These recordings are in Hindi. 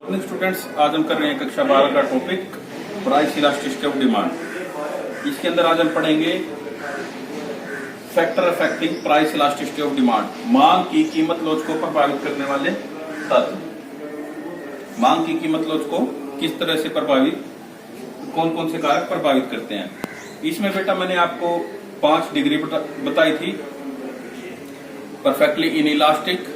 स्टूडेंट्स, आज हम कर रहे हैं कक्षा 12 का topic price elasticity of demand. इसके अंदर आज हम पढ़ेंगे factor affecting price elasticity of demand. मांग की कीमत लोच को प्रभावित करने वाले तत्व। मांग की कीमत लोच को किस तरह से प्रभावित, कौन कौन से कारक प्रभावित करते हैं। इसमें बेटा मैंने आपको 5 डिग्री बताई थी। परफेक्टली इनइलास्टिक,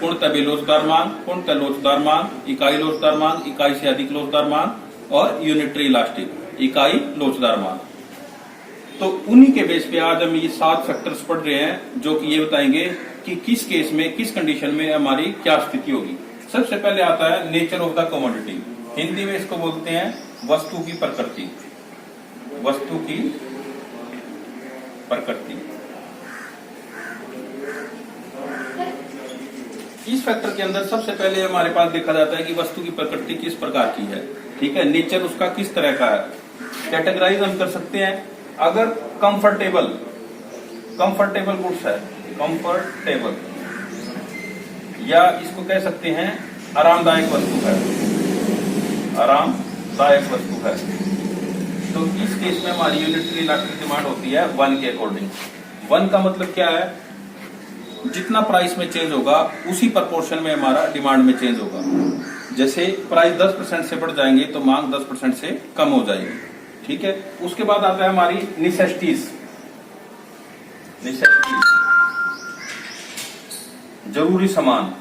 पूर्णतः बेलोचदार मांग, पूर्णतः लोचदार मांग, इकाई लोचदार मांग, इकाई से अधिक लोचदार मांग और यूनिटरी इलास्टिक, इकाई लोचदार मांग। तो उन्हीं के बेस पे आज हम ये 7 फैक्टर्स पढ़ रहे हैं जो कि ये बताएंगे कि किस केस में, किस कंडीशन में हमारी क्या स्थिति होगी। सबसे पहले आता है nature of the commodity. Hindi में इसको बोलते हैं वस्तु की प्रकृति। वस्तु की प्रकृति। इस फैक्टर के अंदर सबसे पहले हमारे पास देखा जाता है कि वस्तु की प्रकृति किस प्रकार की है। ठीक है, नेचर उसका किस तरह का है। कैटेगराइज हम कर सकते हैं। अगर कंफर्टेबल गुड्स है, कंफर्टेबल, या इसको कह सकते हैं आरामदायक वस्तु है, आरामदायक वस्तु है, तो इस केस में हमारी यूनिटरी इलास्टिक डिमांड होती है 1 के अकॉर्डिंग। 1 का मतलब क्या है, जितना प्राइस में चेंज होगा उसी प्रोपोर्शन में हमारा डिमांड में चेंज होगा। जैसे प्राइस 10% से बढ़ जाएंगे तो मांग 10% से कम हो जाएगी। ठीक है, उसके बाद आता है हमारी नेसेसिटीज। जरूरी सामान,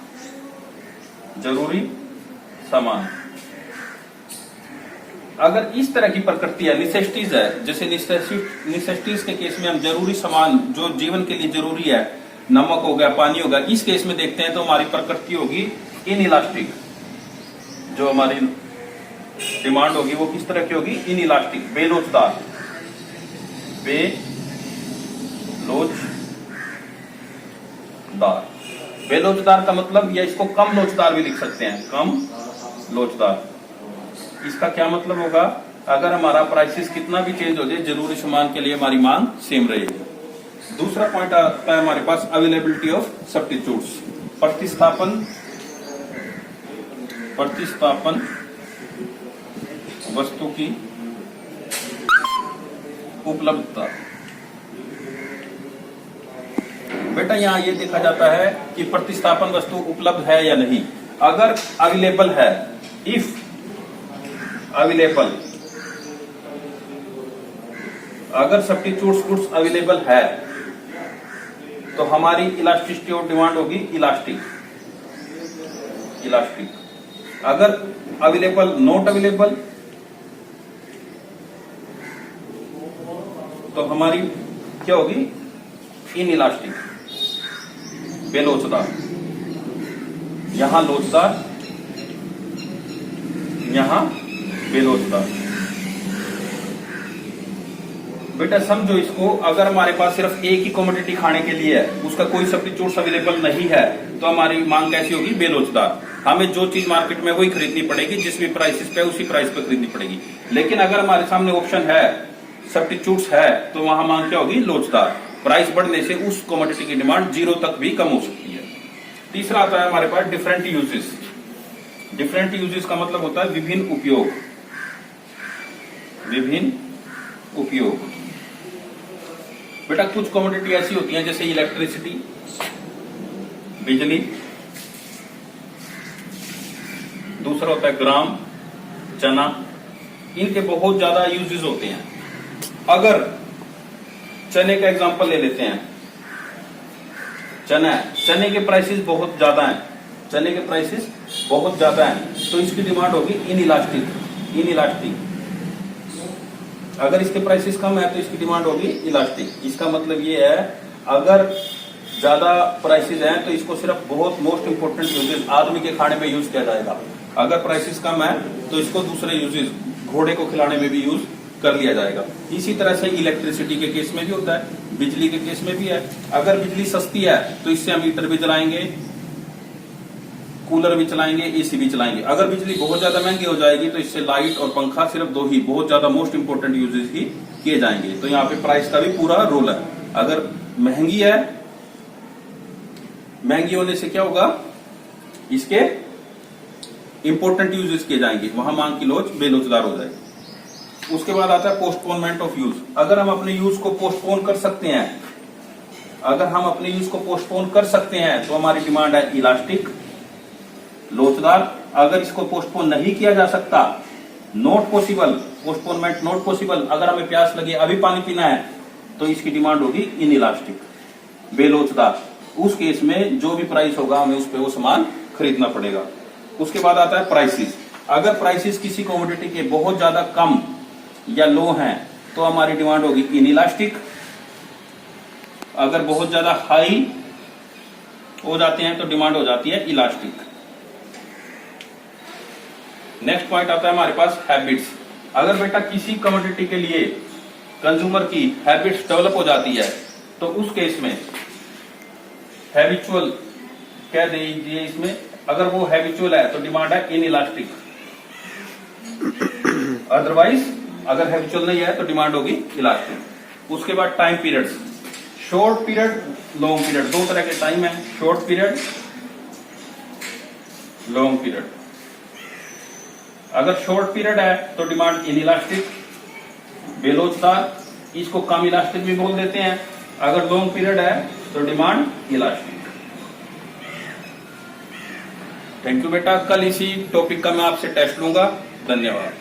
अगर इस तरह की प्रकृति है, नेसेसिटीज है, जैसे नेसेसिटीज के केस में हम जरूरी सामान जो जीवन के लिए जरूरी है, नमक हो गया, पानी हो गया, इस केस में देखते हैं तो हमारी प्रकृति होगी इनइलास्टिक। जो हमारी डिमांड होगी वो किस तरह की होगी, इनइलास्टिक, बेलोचदार। बेलोचदार का मतलब, या इसको कम लोचदार भी लिख सकते हैं, कम लोचदार। इसका क्या मतलब होगा, अगर हमारा प्राइसेस कितना भी चेंज हो जाए, जरूरी सामान के लिए हमारी मांग सेम रहेगी। दूसरा पॉइंट आता है हमारे पास अवेलेबिलिटी ऑफ सब्स्टिट्यूट्स। प्रतिस्थापन वस्तु की उपलब्धता। बेटा यहाँ ये देखा जाता है कि प्रतिस्थापन वस्तु उपलब्ध है या नहीं। अगर अवेलेबल है, इफ अवेलेबल, अगर सब्स्टिट्यूट्स गुड्स अवेलेबल है तो हमारी इलास्टिसिटी ऑफ डिमांड होगी इलास्टिक। अगर अवेलेबल, नॉट अवेलेबल, तो हमारी क्या होगी, इनइलास्टिक, बेलोचदार। यहां लोचदार, यहां बेलोचदार। बेटा समझो इसको, अगर हमारे पास सिर्फ एक ही कमोडिटी खाने के लिए है, उसका कोई सब्स्टिट्यूट्स अवेलेबल नहीं है, तो हमारी मांग कैसी होगी, बेलोचदार। हमें जो चीज मार्केट में वही खरीदनी पड़ेगी, जिस भी प्राइसेस पे उसी प्राइस पे खरीदनी पड़ेगी। लेकिन अगर हमारे सामने ऑप्शन है, सब्स्टिट्यूट्स है, तो वहां मांग क्या होगी, लोचदार। प्राइस बढ़ने से उस कमोडिटी की डिमांड 0 तक भी कम हो सकती है। तीसरा आता है हमारे पास डिफरेंट यूजेस। डिफरेंट यूजेस का मतलब होता है विभिन्न उपयोग। बेटा कुछ कमोडिटी ऐसी होती हैं जैसे इलेक्ट्रिसिटी, बिजली, दूसरा होता है ग्राम, चना, इनके बहुत ज्यादा यूजेस होते हैं। अगर चने का एग्जांपल ले लेते हैं, चने के प्राइसेस बहुत ज्यादा हैं, तो इसकी डिमांड होगी इनइलास्टिक। अगर इसके प्राइसेस कम है तो इसकी डिमांड होगी इलास्टिक। इसका मतलब ये है, अगर ज्यादा प्राइसेस हैं तो इसको सिर्फ बहुत मोस्ट इंपोर्टेंट यूजेस, आदमी के खाने में यूज किया जाएगा। अगर प्राइसेस कम है तो इसको दूसरे यूजेस, घोड़े को खिलाने में भी यूज कर लिया जाएगा। इसी तरह से इलेक्ट्रिसिटी के केस में भी होता है, बिजली के केस में भी है। अगर बिजली सस्ती है तो इससे हम हीटर भी चलाएंगे, कूलर भी चलाएंगे, एसी भी चलाएंगे। अगर बिजली बहुत ज्यादा महंगी हो जाएगी तो इससे लाइट और पंखा, सिर्फ 2 ही बहुत ज्यादा मोस्ट इंपोर्टेंट यूजेस ही किए जाएंगे। तो यहाँ पे प्राइस का भी पूरा रोल है। अगर महंगी है, महंगी होने से क्या होगा, इसके इंपॉर्टेंट यूजेस किए जाएंगे, वहां मांग की लोच बेलोचदार हो जाएगी। उसके बाद आता है पोस्टपोनमेंट ऑफ यूज। अगर हम अपने यूज को पोस्टपोन कर सकते हैं, अगर हम अपने यूज को पोस्टपोन कर सकते हैं तो हमारी डिमांड है इलास्टिक, लोचदार। अगर इसको पोस्टपोन नहीं किया जा सकता, not possible, postponement not possible, अगर हमें प्यास लगी अभी पानी पीना है, तो इसकी डिमांड होगी इनइलास्टिक, बेलोचदार। उस केस में जो भी प्राइस होगा हमें उस पे वो सामान खरीदना पड़ेगा। उसके बाद आता है प्राइसेस। अगर प्राइसेस किसी कमोडिटी के बहुत ज्यादा कम या लो हैं तो हमारी डिमांड होगी इनइलास्टिक। अगर बहुत ज्यादा हाई हो जाते हैं तो डिमांड हो जाती है इलास्टिक। नेक्स्ट पॉइंट आता है हमारे पास हैबिट्स। अगर बेटा किसी कमोडिटी के लिए कंज्यूमर की हैबिट्स डेवलप हो जाती है तो उस केस में हैबिचुअल कह दीजिए इसमें, अगर वो हैबिचुअल है तो डिमांड है इनइलास्टिक। अदरवाइज अगर हैबिचुअल नहीं है तो डिमांड होगी इलास्टिक। उसके बाद time periods, short period, long period, दो तरह के टाइम है, शॉर्ट पीरियड, लॉन्ग पीरियड। अगर शॉर्ट पीरियड है तो डिमांड इनइलास्टिक, बेलोचदार, इसको कम इलास्टिक भी बोल देते हैं। अगर लॉन्ग पीरियड है तो डिमांड इलास्टिक। थैंक यू बेटा, कल इसी टॉपिक का मैं आपसे टेस्ट लूंगा। धन्यवाद।